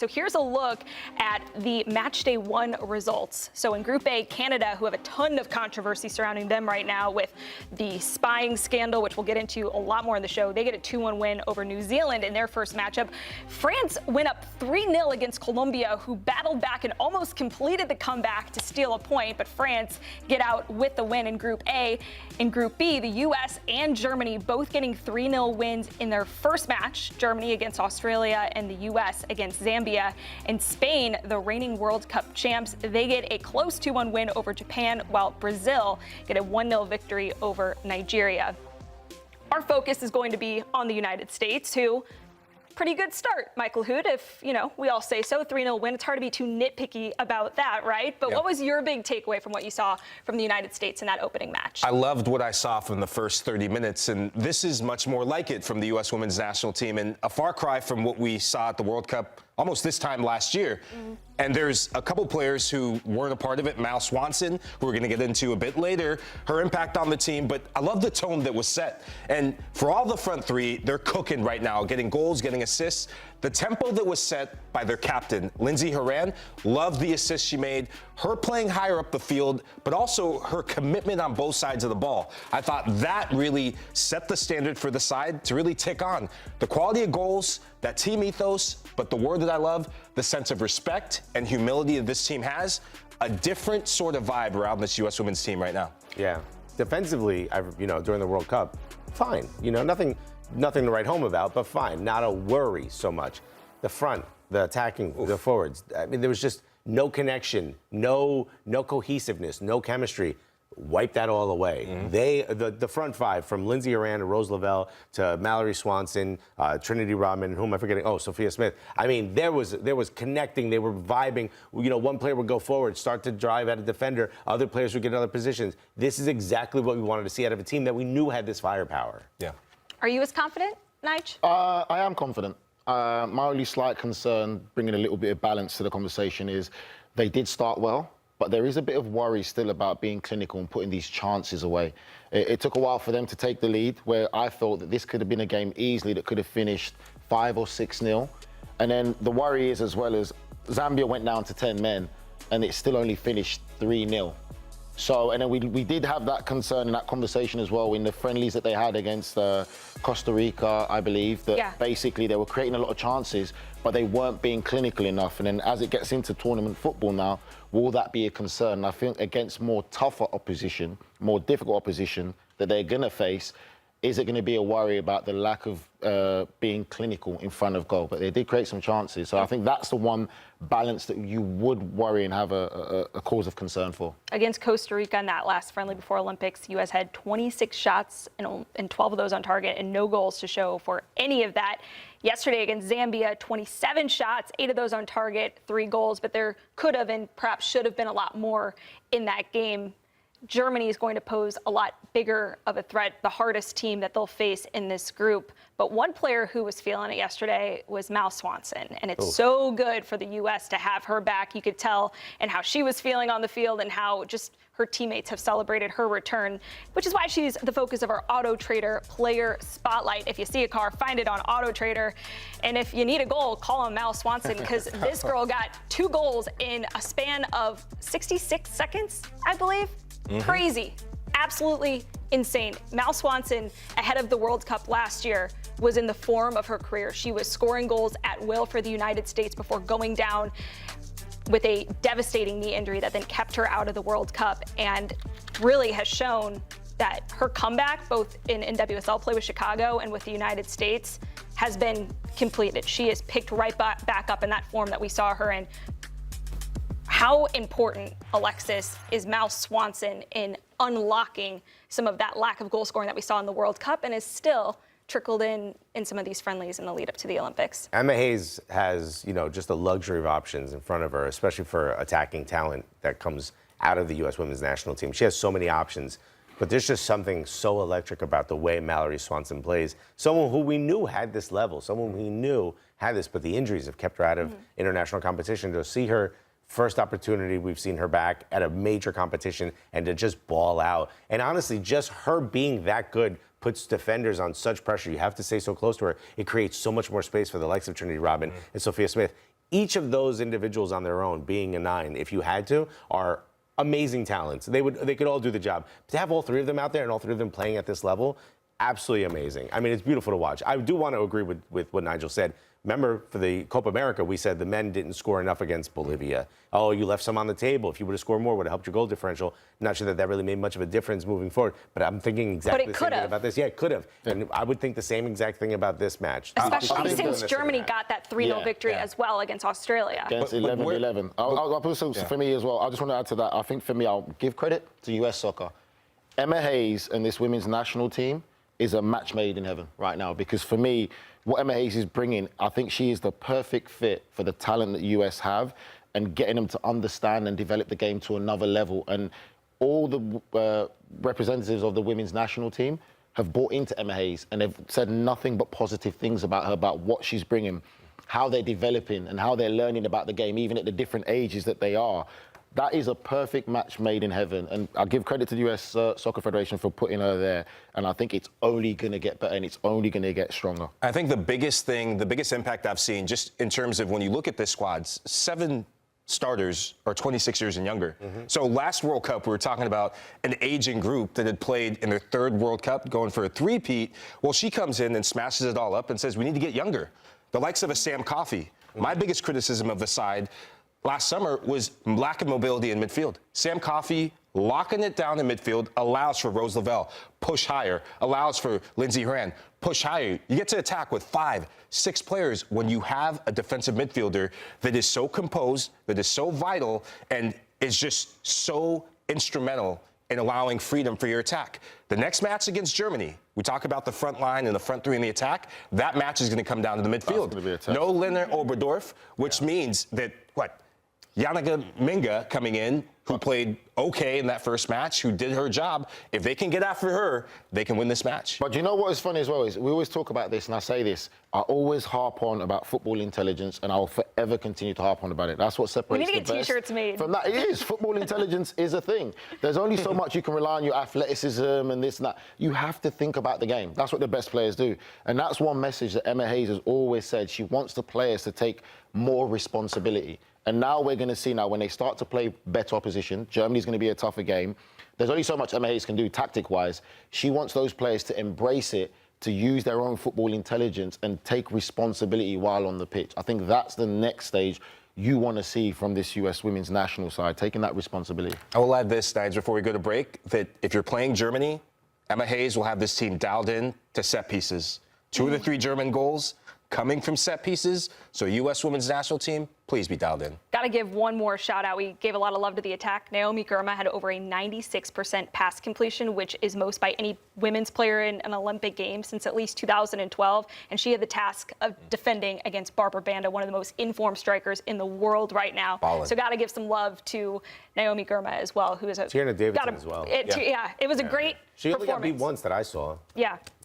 So here's a look at the match day 1 results. So in Group A, Canada, who have a ton of controversy surrounding them right now with the spying scandal, which we'll get into a lot more in the show, they get a 2-1 win over New Zealand in their first matchup. France went up 3-0 against Colombia, who battled back and almost completed the comeback to steal a point, but France get out with the win in Group A. In Group B, the U.S. and Germany both getting 3-0 wins in their first match, Germany against Australia and the U.S. against Zambia. And Spain, the reigning World Cup champs, they get a close 2-1 win over Japan, while Brazil get a 1-0 victory over Nigeria. Our focus is going to be on the United States, who pretty good start, Michael Hood, if, we all say so. 3-0 win. It's hard to be too nitpicky about that, right? But What was your big takeaway from what you saw from the United States in that opening match? I loved what I saw from the first 30 minutes, and this is much more like it from the U.S. women's national team, and a far cry from what we saw at the World Cup almost this time last year. And there's a couple players who weren't a part of it. Mallory Swanson, who we're going to get into a bit later, her impact on the team. But I love the tone that was set. And for all the front three, they're cooking right now, getting goals, getting assists. The tempo that was set by their captain, Sandra Herrera, loved the assist she made, her playing higher up the field, but also her commitment on both sides of the ball. I thought that really set the standard for the side to really tick on. The quality of goals, that team ethos, but the word that I love, the sense of respect and humility that this team has, a different sort of vibe around this U.S. women's team right now. Yeah. Defensively, during the World Cup, fine. Nothing to write home about, but fine. Not a worry so much. The front, the attacking, the forwards. I mean, there was just no connection, no cohesiveness, no chemistry. Wipe that all away. The front five, from Sandra Herrera to Rose Lavelle to Mallory Swanson, Trinity Rodman, who am I forgetting? Oh, Sophia Smith. I mean, there was connecting. They were vibing. One player would go forward, start to drive at a defender. Other players would get other positions. This is exactly what we wanted to see out of a team that we knew had this firepower. Yeah. Are you as confident, Nige? I am confident. My only slight concern, bringing a little bit of balance to the conversation, is they did start well, but there is a bit of worry still about being clinical and putting these chances away. It took a while for them to take the lead, where I thought that this could have been a game easily that could have finished 5 or 6-0. And then the worry is, as well, as Zambia went down to 10 men, and it still only finished 3-0. So, and then we did have that concern and that conversation as well in the friendlies that they had against Costa Rica, I believe, that basically they were creating a lot of chances, but they weren't being clinical enough. And then as it gets into tournament football now, will that be a concern? I think against more tougher opposition, more difficult opposition that they're going to face, is it going to be a worry about the lack of being clinical in front of goal? But they did create some chances. So I think that's the one balance that you would worry and have a cause of concern for. Against Costa Rica in that last friendly before Olympics, U.S. had 26 shots and 12 of those on target and no goals to show for any of that. Yesterday against Zambia, 27 shots, 8 of those on target, 3 goals, but there could have and perhaps should have been a lot more in that game. Germany is going to pose a lot bigger of a threat, the hardest team that they'll face in this group. But one player who was feeling it yesterday was Mallory Swanson. And it's so good for the U.S. to have her back. You could tell and how she was feeling on the field and how just her teammates have celebrated her return, which is why she's the focus of our Auto Trader Player Spotlight. If you see a car, find it on Auto Trader. And if you need a goal, call on Mallory Swanson, because this girl got 2 goals in a span of 66 seconds, I believe. Crazy. Absolutely insane. Mallory Swanson, ahead of the World Cup last year, was in the form of her career. She was scoring goals at will for the United States before going down with a devastating knee injury that then kept her out of the World Cup, and really has shown that her comeback, both in NWSL play with Chicago and with the United States, has been completed. She is picked right back up in that form that we saw her in. How important, Alexis, is Mallory Swanson in unlocking some of that lack of goal scoring that we saw in the World Cup, and is still trickled in some of these friendlies in the lead up to the Olympics? Emma Hayes has, just a luxury of options in front of her, especially for attacking talent that comes out of the U.S. women's national team. She has so many options, but there's just something so electric about the way Mallory Swanson plays. Someone who we knew had this level, someone we knew had this, but the injuries have kept her out of international competition. To see her first opportunity we've seen her back at a major competition and to just ball out. And honestly, just her being that good puts defenders on such pressure. You have to stay so close to her. It creates so much more space for the likes of Trinity Rodman and Sophia Smith. Each of those individuals on their own, being a 9, if you had to, are amazing talents. They could all do the job. To have all 3 of them out there and all 3 of them playing at this level, absolutely amazing. I mean, it's beautiful to watch. I do want to agree with what Nigel said. Remember, for the Copa America, we said the men didn't score enough against Bolivia. Oh, you left some on the table. If you would have scored more, it would have helped your goal differential. Not sure that really made much of a difference moving forward, but I'm thinking exactly the same thing about this. Yeah, it could have. And I would think the same exact thing about this match. Especially since Germany got that 3-0 victory as well against Australia. Against 11-11. I'll put some for me as well. I just want to add to that. I think for me, I'll give credit to US soccer. Emma Hayes and this women's national team is a match made in heaven right now, because for me, what Emma Hayes is bringing, I think she is the perfect fit for the talent that US have, and getting them to understand and develop the game to another level. And all the representatives of the women's national team have bought into Emma Hayes, and they've said nothing but positive things about her, about what she's bringing, how they're developing and how they're learning about the game, even at the different ages that they are. That is a perfect match made in heaven. And I give credit to the US Soccer Federation for putting her there. And I think it's only going to get better and it's only going to get stronger. I think the biggest impact I've seen, just in terms of when you look at this squad, 7 starters are 26 years and younger. So last World Cup, we were talking about an aging group that had played in their 3rd World Cup, going for a 3-peat. Well, she comes in and smashes it all up and says, we need to get younger. The likes of a Sam Coffey. My biggest criticism of the side last summer was lack of mobility in midfield. Sam Coffey locking it down in midfield allows for Rose Lavelle, push higher, allows for Lindsey Horan, push higher. You get to attack with 5, 6 players when you have a defensive midfielder that is so composed, that is so vital, and is just so instrumental in allowing freedom for your attack. The next match against Germany, we talk about the front line and the front 3 in the attack. That match is going to come down to the midfield. No Lena Oberdorf, which means that, Yannick Minga coming in, who played okay in that first match, who did her job. If they can get after her, they can win this match. But you know what is funny as well is we always talk about this, and I say this. I always harp on about football intelligence, and I'll forever continue to harp on about it. That's what separates the best. We need to get T-shirts made. From that, it is. Football intelligence is a thing. There's only so much you can rely on your athleticism and this and that. You have to think about the game. That's what the best players do. And that's one message that Emma Hayes has always said. She wants the players to take more responsibility. And now we're going to see when they start to play better opposition, Germany's going to be a tougher game. There's only so much Emma Hayes can do tactic-wise. She wants those players to embrace it, to use their own football intelligence and take responsibility while on the pitch. I think that's the next stage you want to see from this US women's national side, taking that responsibility. I will add this, Nides, before we go to break, that if you're playing Germany, Emma Hayes will have this team dialed in to set pieces. 2 of the 3 German goals coming from set pieces. So U.S. women's national team, please be dialed in. Got to give one more shout out. We gave a lot of love to the attack. Naomi Girma had over a 96% pass completion, which is most by any women's player in an Olympic game since at least 2012. And she had the task of defending against Barbra Banda, one of the most informed strikers in the world right now. Ballin'. So got to give some love to Naomi Girma as well, who is a Tierna Davidson as well. It was a great She only got performance. beat once that I saw. Yeah.